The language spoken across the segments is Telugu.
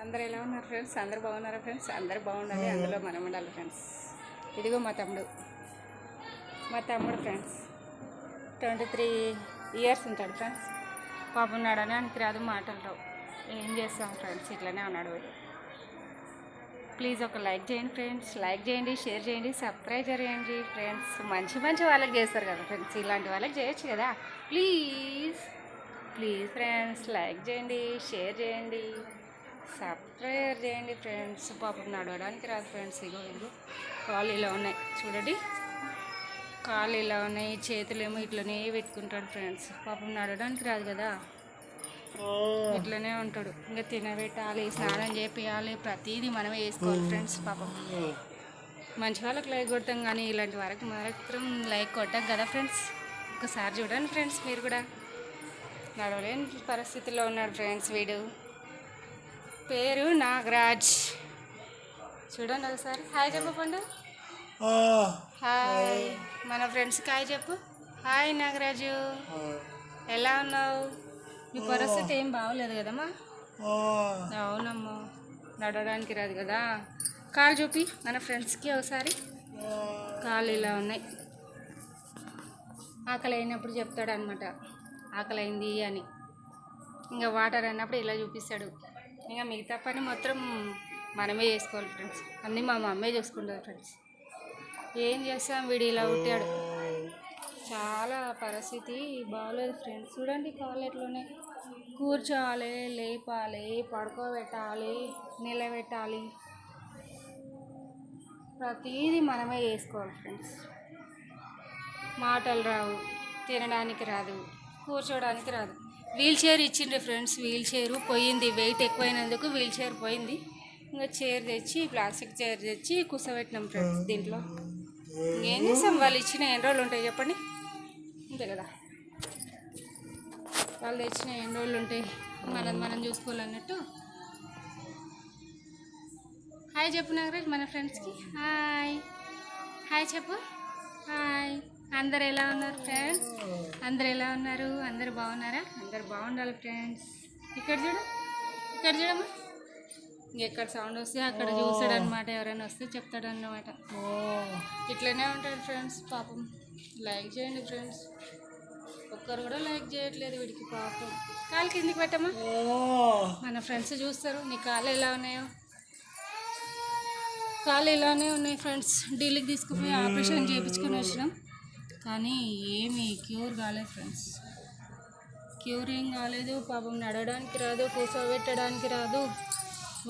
అందరు ఎలా ఉన్నారు ఫ్రెండ్స్? అందరు బాగున్నారా ఫ్రెండ్స్? అందరు బాగుండాలి, అందులో మనం ఉండాలి ఫ్రెండ్స్. ఇదిగో మా తమ్ముడు ఫ్రెండ్స్ 23 ఇయర్స్ ఉంటాడు ఫ్రెండ్స్. పాపం నడవడానికి రాదు, మాటలు రావు. ఏం చేస్తాం ఫ్రెండ్స్, ఇట్లనే ఉన్నాడు. ప్లీజ్ ఒక లైక్ చేయండి ఫ్రెండ్స్, లైక్ చేయండి, షేర్ చేయండి, సబ్స్క్రైబ్ చేయండి ఫ్రెండ్స్. మంచి వాళ్ళకి చేస్తారు కదా ఫ్రెండ్స్, ఇలాంటి వాళ్ళకి చేయొచ్చు కదా. ప్లీజ్ ఫ్రెండ్స్ లైక్ చేయండి, షేర్ చేయండి, సబ్స్క్రైబ్ చేయండి ఫ్రెండ్స్. పాపం నడవడానికి రాదు ఫ్రెండ్స్. ఇగో కాళ్ళు ఇలా ఉన్నాయి చూడండి, కాళ్ళు ఇలా ఉన్నాయి, చేతులేమో ఇట్లనే పెట్టుకుంటాడు ఫ్రెండ్స్. పాపం నడవడానికి రాదు కదా, ఇట్లనే ఉంటాడు. ఇంకా తినబెట్టాలి, స్నానం చేపియాలి, ప్రతిదీ మనమే వేసుకోవాలి ఫ్రెండ్స్. పాపం మంచి వాళ్ళకి లైక్ కొడతాం, కానీ ఇలాంటి వరకు మాత్రం లైక్ కొట్టాం కదా ఫ్రెండ్స్. ఒకసారి చూడండి ఫ్రెండ్స్, మీరు కూడా నడవలేని పరిస్థితిలో ఉన్నాడు ఫ్రెండ్స్. వీడు పేరు నాగరాజ్. చూడండి ఒకసారి. హాయ్ చెప్పు పండు. హాయ్ మన ఫ్రెండ్స్కి హాయ్ చెప్పు. హాయ్ నాగరాజు, ఎలా ఉన్నావు? మీ పరిస్థితి ఏం బాగోలేదు కదమ్మా? అవునమ్మా, నడవడానికి రాదు కదా. కాళ్ళు చూపి మన ఫ్రెండ్స్కి ఒకసారి. కాళ్ళు ఇలా ఉన్నాయి. ఆకలి అయినప్పుడు చెప్తాడు అనమాట, ఆకలి అయింది అని. ఇంకా వాటర్ అన్నప్పుడు ఇలా చూపిస్తాడు. ఇంకా మిగతా పని మొత్తం మనమే చేసుకోవాలి ఫ్రెండ్స్. అన్నీ మా మమ్మే చూసుకుంటారు ఫ్రెండ్స్. ఏం చేస్తాం, వీడు ఇలా ఉంటాడు. చాలా పరిస్థితి బాగోలేదు ఫ్రెండ్స్. చూడండి కాళ్ళు ఎట్లున్నాయి. కూర్చోవాలి, లేపాలి, పడుకోబెట్టాలి, నిలబెట్టాలి, ప్రతిదీ మనమే చేసుకోవాలి ఫ్రెండ్స్. మాటలు రావు, తినడానికి రాదు, కూర్చోడానికి రాదు. వీల్ చైర్ ఇచ్చిండ్రు ఫ్రెండ్స్. వీల్ చైర్ పోయింది, వెయిట్ ఎక్కువైనందుకు వీల్ చైర్ పోయింది. ఇంకా చైర్ తెచ్చి, ప్లాస్టిక్ చైర్ తెచ్చి కూర్చోబెట్టినాం ఫ్రెండ్స్. దీంట్లో ఏం చేస్తాం, వాళ్ళు ఇచ్చిన ఎన్ని రోజులు ఉంటాయి చెప్పండి, అంతే కదా. వాళ్ళు తెచ్చిన ఎన్ని రోజులు ఉంటాయి, మనం చూసుకోవాలన్నట్టు. హాయ్ చెప్పు నాగరాజ్ మన ఫ్రెండ్స్కి. హాయ్ చెప్పు. హాయ్. అందరు ఎలా ఉన్నారు ఫ్రెండ్స్? అందరు ఎలా ఉన్నారు? అందరు బాగున్నారా? అందరు బాగుండాలి ఫ్రెండ్స్. ఇక్కడ చూడమ్మా. ఎక్కడ సౌండ్ వస్తే అక్కడ చూస్తాడు అనమాట. ఎవరైనా వస్తే చెప్తాడు అన్నమాట. ఇట్లనే ఉంటాడు ఫ్రెండ్స్. పాపం లైక్ చేయండి ఫ్రెండ్స్. ఒక్కరు కూడా లైక్ చేయట్లేదు వీడికి. పాపం కాలు కిందికి పెట్టమ్మా, మన ఫ్రెండ్స్ చూస్తారు. నీ కాళ్ళు ఎలా ఉన్నాయో. కాళ్ళు ఇలానే ఉన్నాయి ఫ్రెండ్స్. ఢిల్లీకి తీసుకుపోయి ఆపరేషన్ చేయించుకొని వచ్చినాం, కానీ ఏమీ క్యూర్ కాలేదు ఫ్రెండ్స్. క్యూర్ ఏం కాలేదు. పాపం నడవడానికి రాదు, కూర్చోబెట్టడానికి రాదు.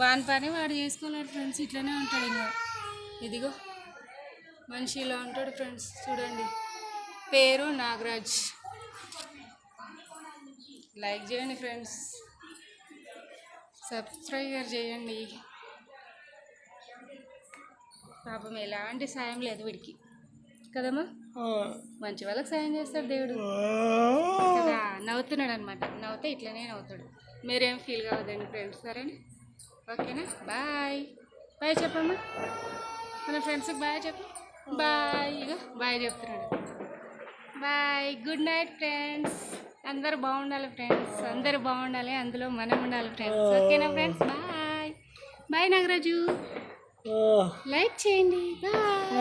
వాని పని వాడు చేసుకోలేడు ఫ్రెండ్స్. ఇట్లనే ఉంటాడు. ఇంకా ఇదిగో మనిషి ఇలా ఉంటాడు ఫ్రెండ్స్. చూడండి, పేరు నాగరాజ్. లైక్ చేయండి ఫ్రెండ్స్, సబ్స్క్రైబర్ చేయండి. పాపం ఎలాంటి సాయం లేదు వీడికి కదమ్మా. మంచి వాళ్ళకి సాయం చేస్తాడు దేవుడు కదా. నవ్వుతున్నాడు అనమాట. నవ్వుతే ఇట్లనే నవ్వుతాడు. మీరేం ఫీల్ కావద్దండి ఫ్రెండ్స్, సరేనా? ఓకేనా? బాయ్ చెప్పమ్మా. మన ఫ్రెండ్స్కి బాయ్ చెప్పు. బాయ్. ఇక బాయ్ చెప్తున్నాడు. Bye, good night friends. అందరు బాగుండాలి ఫ్రెండ్స్, అందరు బాగుండాలి, అందులో మనం ఉండాలి ఫ్రెండ్స్. ఓకేనా ఫ్రెండ్స్? బాయ్ నాగరాజు. లైక్ చేయండి. బాయ్.